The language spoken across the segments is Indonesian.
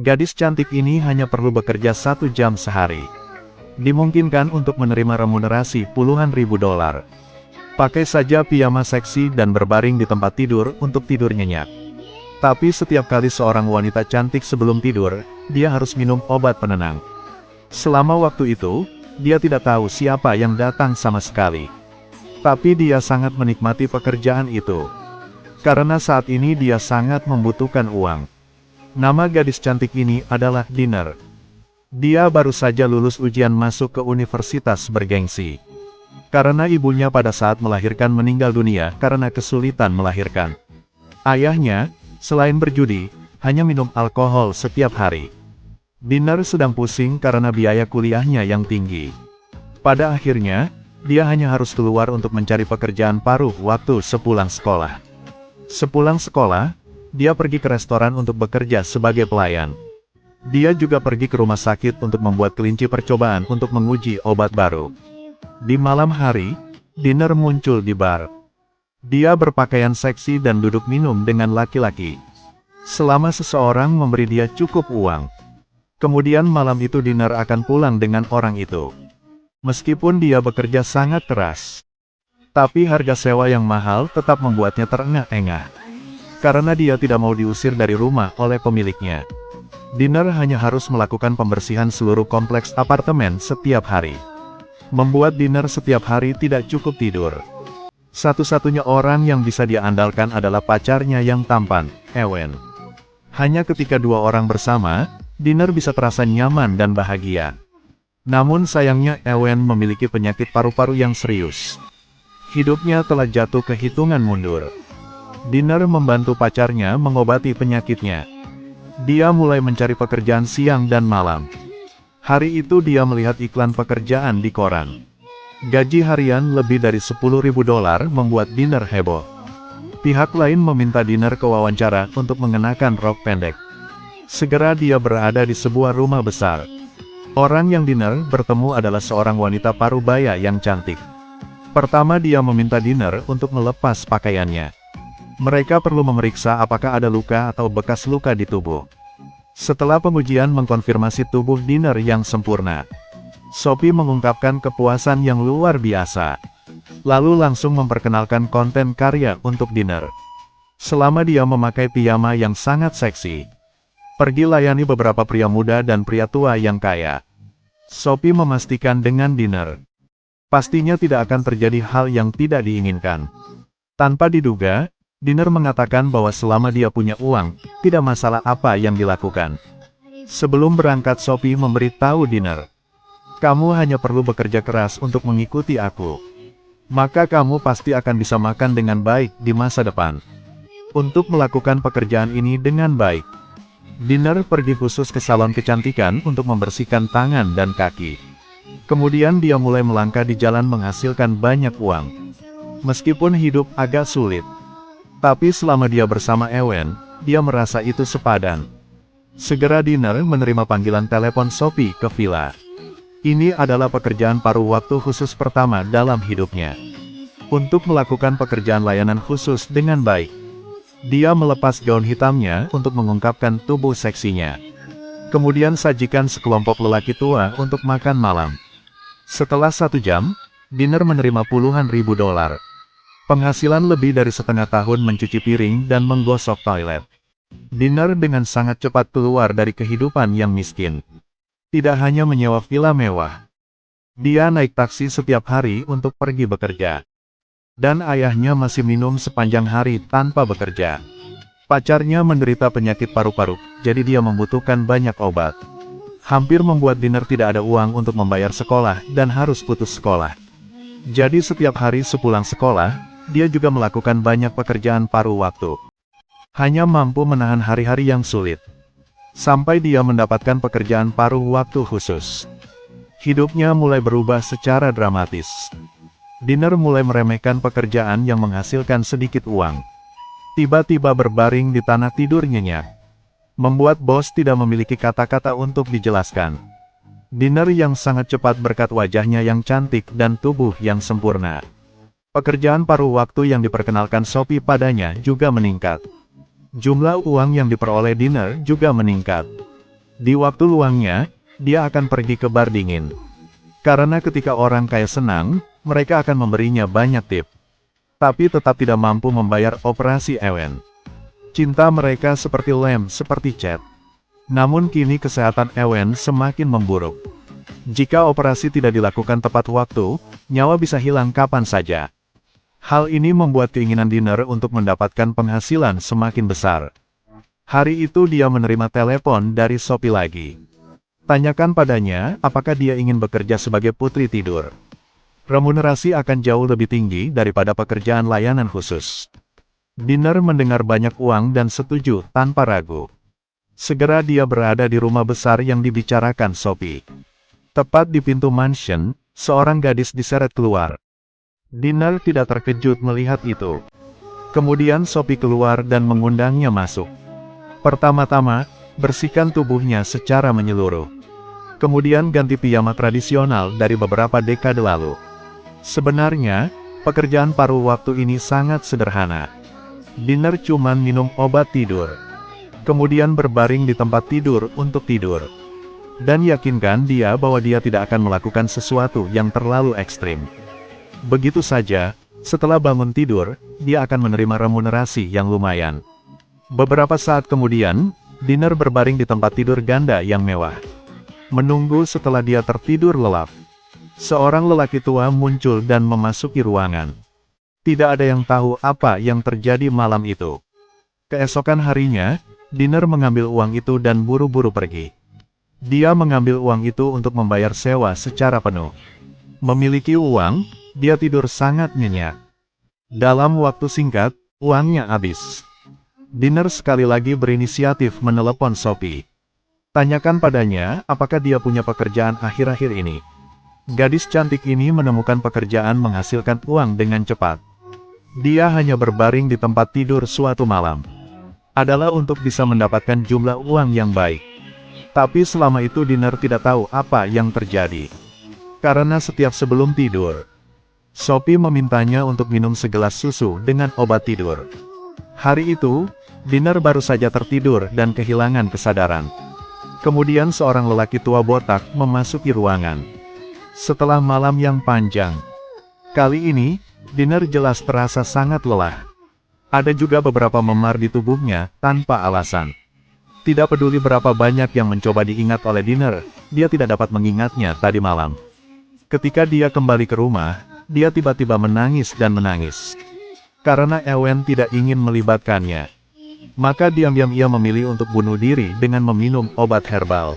Gadis cantik ini hanya perlu bekerja 1 jam sehari. Dimungkinkan untuk menerima remunerasi puluhan ribu dolar. Pakai saja piyama seksi dan berbaring di tempat tidur untuk tidur nyenyak. Tapi setiap kali seorang wanita cantik sebelum tidur, dia harus minum obat penenang. Selama waktu itu, dia tidak tahu siapa yang datang sama sekali. Tapi dia sangat menikmati pekerjaan itu. Karena saat ini dia sangat membutuhkan uang. Nama gadis cantik ini adalah Dinner. Dia baru saja lulus ujian masuk ke universitas bergengsi. Karena ibunya pada saat melahirkan meninggal dunia karena kesulitan melahirkan. Ayahnya, selain berjudi, hanya minum alkohol setiap hari. Dinner sedang pusing karena biaya kuliahnya yang tinggi. Pada akhirnya, dia hanya harus keluar untuk mencari pekerjaan paruh waktu sepulang sekolah. Sepulang sekolah, dia pergi ke restoran untuk bekerja sebagai pelayan. Dia juga pergi ke rumah sakit untuk membuat kelinci percobaan untuk menguji obat baru. Di malam hari, Dinner muncul di bar. Dia berpakaian seksi dan duduk minum dengan laki-laki. Selama seseorang memberi dia cukup uang. Kemudian malam itu Dinner akan pulang dengan orang itu. Meskipun dia bekerja sangat keras. Tapi harga sewa yang mahal tetap membuatnya terengah-engah. Karena dia tidak mau diusir dari rumah oleh pemiliknya. Dinner hanya harus melakukan pembersihan seluruh kompleks apartemen setiap hari. Membuat Dinner setiap hari tidak cukup tidur. Satu-satunya orang yang bisa dia andalkan adalah pacarnya yang tampan, Ewen. Hanya ketika dua orang bersama, Dinner bisa terasa nyaman dan bahagia. Namun sayangnya Ewen memiliki penyakit paru-paru yang serius. Hidupnya telah jatuh ke hitungan mundur. Dinner membantu pacarnya mengobati penyakitnya. Dia mulai mencari pekerjaan siang dan malam. Hari itu dia melihat iklan pekerjaan di koran. Gaji harian lebih dari 10.000 dolar membuat Dinner heboh. Pihak lain meminta Dinner ke wawancara untuk mengenakan rok pendek. Segera dia berada di sebuah rumah besar. Orang yang Dinner bertemu adalah seorang wanita parubaya yang cantik. Pertama dia meminta Dinner untuk melepas pakaiannya. Mereka perlu memeriksa apakah ada luka atau bekas luka di tubuh. Setelah pengujian mengkonfirmasi tubuh Dinner yang sempurna, Sophie mengungkapkan kepuasan yang luar biasa. Lalu langsung memperkenalkan konten karya untuk Dinner. Selama dia memakai piyama yang sangat seksi, pergi layani beberapa pria muda dan pria tua yang kaya. Sophie memastikan dengan Dinner, pastinya tidak akan terjadi hal yang tidak diinginkan. Tanpa diduga, Dinner mengatakan bahwa selama dia punya uang, tidak masalah apa yang dilakukan. Sebelum berangkat Sophie memberitahu Dinner, kamu hanya perlu bekerja keras untuk mengikuti aku. Maka kamu pasti akan bisa makan dengan baik di masa depan. Untuk melakukan pekerjaan ini dengan baik, Dinner pergi khusus ke salon kecantikan untuk membersihkan tangan dan kaki. Kemudian dia mulai melangkah di jalan menghasilkan banyak uang. Meskipun hidup agak sulit, tapi selama dia bersama Ewen, dia merasa itu sepadan. Segera Dinner menerima panggilan telepon Sophie ke villa. Ini adalah pekerjaan paruh waktu khusus pertama dalam hidupnya. Untuk melakukan pekerjaan layanan khusus dengan baik, dia melepas gaun hitamnya untuk mengungkapkan tubuh seksinya. Kemudian sajikan sekelompok lelaki tua untuk makan malam. Setelah 1 jam, Dinner menerima puluhan ribu dolar. Penghasilan lebih dari setengah tahun mencuci piring dan menggosok toilet. Dinner dengan sangat cepat keluar dari kehidupan yang miskin. Tidak hanya menyewa villa mewah, dia naik taksi setiap hari untuk pergi bekerja. Dan ayahnya masih minum sepanjang hari tanpa bekerja. Pacarnya menderita penyakit paru-paru, jadi dia membutuhkan banyak obat. Hampir membuat Dinner tidak ada uang untuk membayar sekolah dan harus putus sekolah. Jadi setiap hari sepulang sekolah, dia juga melakukan banyak pekerjaan paruh waktu. Hanya mampu menahan hari-hari yang sulit. Sampai dia mendapatkan pekerjaan paruh waktu khusus. Hidupnya mulai berubah secara dramatis. Dinner mulai meremehkan pekerjaan yang menghasilkan sedikit uang. Tiba-tiba berbaring di tanah tidur nyenyak. Membuat bos tidak memiliki kata-kata untuk dijelaskan. Dinner yang sangat cepat berkat wajahnya yang cantik dan tubuh yang sempurna. Pekerjaan paruh waktu yang diperkenalkan Sophie padanya juga meningkat. Jumlah uang yang diperoleh Dinner juga meningkat. Di waktu luangnya, dia akan pergi ke bar dingin. Karena ketika orang kaya senang, mereka akan memberinya banyak tip. Tapi tetap tidak mampu membayar operasi Ewen. Cinta mereka seperti lem, seperti cat. Namun kini kesehatan Ewen semakin memburuk. Jika operasi tidak dilakukan tepat waktu, nyawa bisa hilang kapan saja. Hal ini membuat keinginan Dinner untuk mendapatkan penghasilan semakin besar. Hari itu dia menerima telepon dari Sophie lagi. Tanyakan padanya, apakah dia ingin bekerja sebagai putri tidur. Remunerasi akan jauh lebih tinggi daripada pekerjaan layanan khusus. Dinner mendengar banyak uang dan setuju tanpa ragu. Segera dia berada di rumah besar yang dibicarakan Sophie. Tepat di pintu mansion, seorang gadis diseret keluar. Dinner tidak terkejut melihat itu. Kemudian Sophie keluar dan mengundangnya masuk. Pertama-tama, bersihkan tubuhnya secara menyeluruh. Kemudian ganti piyama tradisional dari beberapa dekade lalu. Sebenarnya, pekerjaan paruh waktu ini sangat sederhana. Dinner cuman minum obat tidur. Kemudian berbaring di tempat tidur untuk tidur. Dan yakinkan dia bahwa dia tidak akan melakukan sesuatu yang terlalu ekstrim. Begitu saja, setelah bangun tidur, dia akan menerima remunerasi yang lumayan. Beberapa saat kemudian, Dinner berbaring di tempat tidur ganda yang mewah. Menunggu setelah dia tertidur lelap. Seorang lelaki tua muncul dan memasuki ruangan. Tidak ada yang tahu apa yang terjadi malam itu. Keesokan harinya, Dinner mengambil uang itu dan buru-buru pergi. Dia mengambil uang itu untuk membayar sewa secara penuh. Memiliki uang, dia tidur sangat nyenyak. Dalam waktu singkat, uangnya habis. Dinner sekali lagi berinisiatif menelepon Sophie. Tanyakan padanya, apakah dia punya pekerjaan akhir-akhir ini. Gadis cantik ini menemukan pekerjaan menghasilkan uang dengan cepat. Dia hanya berbaring di tempat tidur suatu malam. Adalah untuk bisa mendapatkan jumlah uang yang baik. Tapi selama itu Dinner tidak tahu apa yang terjadi. Karena setiap sebelum tidur, Sophie memintanya untuk minum segelas susu dengan obat tidur. Hari itu, Dinner baru saja tertidur dan kehilangan kesadaran. Kemudian seorang lelaki tua botak memasuki ruangan. Setelah malam yang panjang, kali ini, Dinner jelas terasa sangat lelah. Ada juga beberapa memar di tubuhnya, tanpa alasan. Tidak peduli berapa banyak yang mencoba diingat oleh Dinner, dia tidak dapat mengingatnya tadi malam. Ketika dia kembali ke rumah, dia tiba-tiba menangis dan menangis. Karena Ewen tidak ingin melibatkannya. Maka diam-diam ia memilih untuk bunuh diri dengan meminum obat herbal.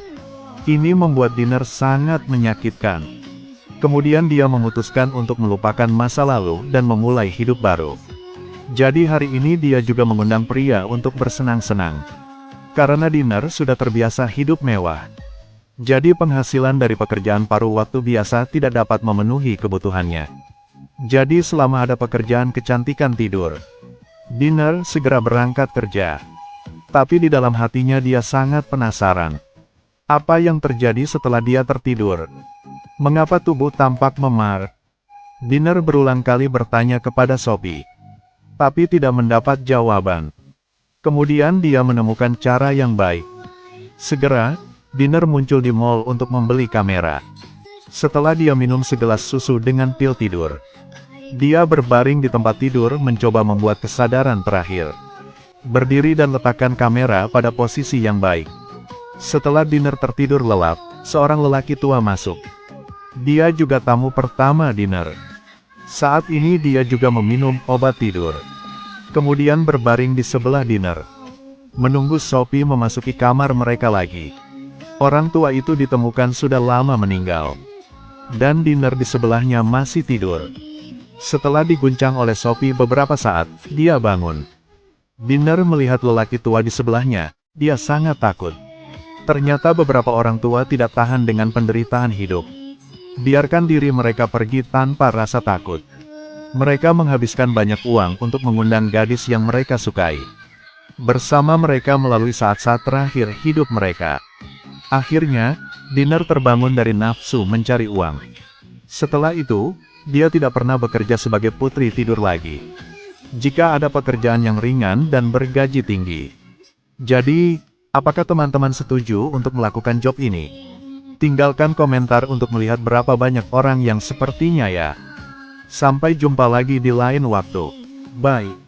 Ini membuat Dinner sangat menyakitkan. Kemudian dia memutuskan untuk melupakan masa lalu dan memulai hidup baru. Jadi hari ini dia juga mengundang pria untuk bersenang-senang. Karena Dinner sudah terbiasa hidup mewah. Jadi penghasilan dari pekerjaan paruh waktu biasa tidak dapat memenuhi kebutuhannya. Jadi selama ada pekerjaan kecantikan tidur, Dinner segera berangkat kerja. Tapi di dalam hatinya dia sangat penasaran. Apa yang terjadi setelah dia tertidur? Mengapa tubuh tampak memar? Dinner berulang kali bertanya kepada Sophie. Tapi tidak mendapat jawaban. Kemudian dia menemukan cara yang baik. Segera, Dinner muncul di mall untuk membeli kamera. Setelah dia minum segelas susu dengan pil tidur, dia berbaring di tempat tidur mencoba membuat kesadaran terakhir. Berdiri dan letakkan kamera pada posisi yang baik. Setelah Dinner tertidur lelap, seorang lelaki tua masuk. Dia juga tamu pertama Dinner. Saat ini dia juga meminum obat tidur. Kemudian berbaring di sebelah Dinner. Menunggu Sophie memasuki kamar mereka lagi. Orang tua itu ditemukan sudah lama meninggal. Dan Dinner di sebelahnya masih tidur. Setelah diguncang oleh Sophie beberapa saat, dia bangun. Dinner melihat lelaki tua di sebelahnya, dia sangat takut. Ternyata beberapa orang tua tidak tahan dengan penderitaan hidup. Biarkan diri mereka pergi tanpa rasa takut. Mereka menghabiskan banyak uang untuk mengundang gadis yang mereka sukai. Bersama mereka melalui saat-saat terakhir hidup mereka. Akhirnya, Dinner terbangun dari nafsu mencari uang. Setelah itu, dia tidak pernah bekerja sebagai putri tidur lagi. Jika ada pekerjaan yang ringan dan bergaji tinggi. Jadi, Apakah teman-teman setuju untuk melakukan job ini? Tinggalkan komentar untuk melihat berapa banyak orang yang sepertinya ya. Sampai jumpa lagi di lain waktu. Bye.